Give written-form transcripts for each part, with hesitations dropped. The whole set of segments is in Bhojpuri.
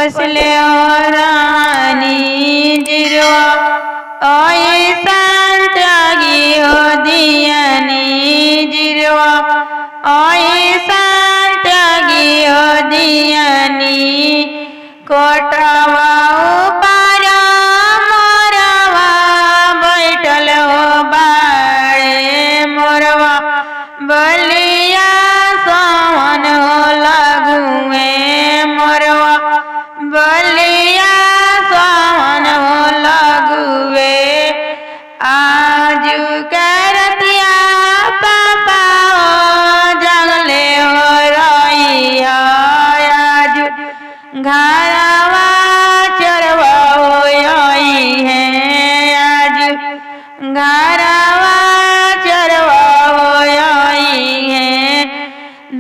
पसले रानी जिरवा ऐसान त्यागी हो दियानी जिरवा ऐसान त्यागी हो दियानी कोटवा ऊपर मोरवा बैठल हो बाड़े मोरवा बलिया सावन हो लगुए मोरवा बलिया सावन हो लगुए आज करतिया पापा जगले हो रही आज घरवा चरवा हो है आज घरवा चरवा हो है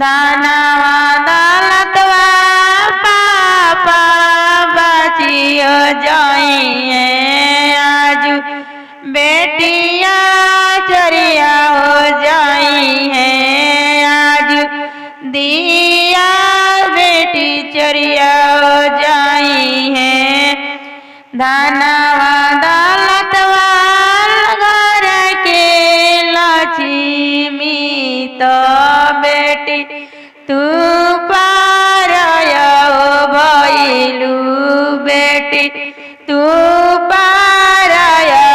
दानवा दौलतवा पापा बचियो जाई है आज बेटिया चरिया हो जाई है आज दिया बेटी चरिया हो जाई है धनवा दौलतवा घर के लक्ष्मी तो बेटी तू पारया भइलू बेटी तू पारया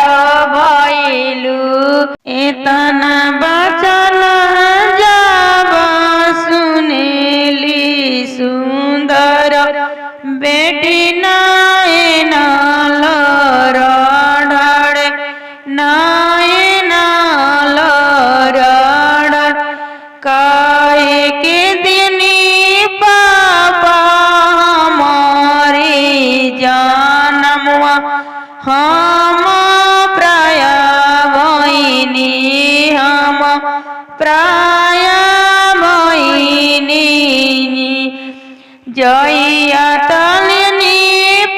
भइलू इतना बचल जब सुनेली सुंदर बेटी नयन लर ढाड़े नयन लर कहे के दिनी पापा हमारी जानमुआ हम प्राय भइनी हम प्राय भइनी जइया तलनी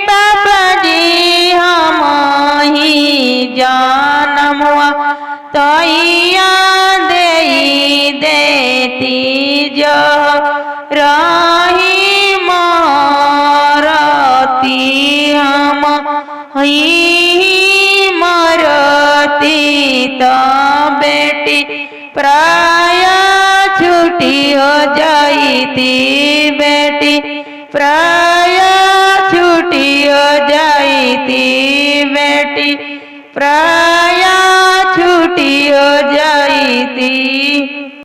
पापा जी हम ही जानमुआ तैया दे देती जो रही मरती हम ही मरती तो बेटी प्राय छुट्टी हो जाती बेटी प्राय छुट्टी हो जाती बेटी प्राय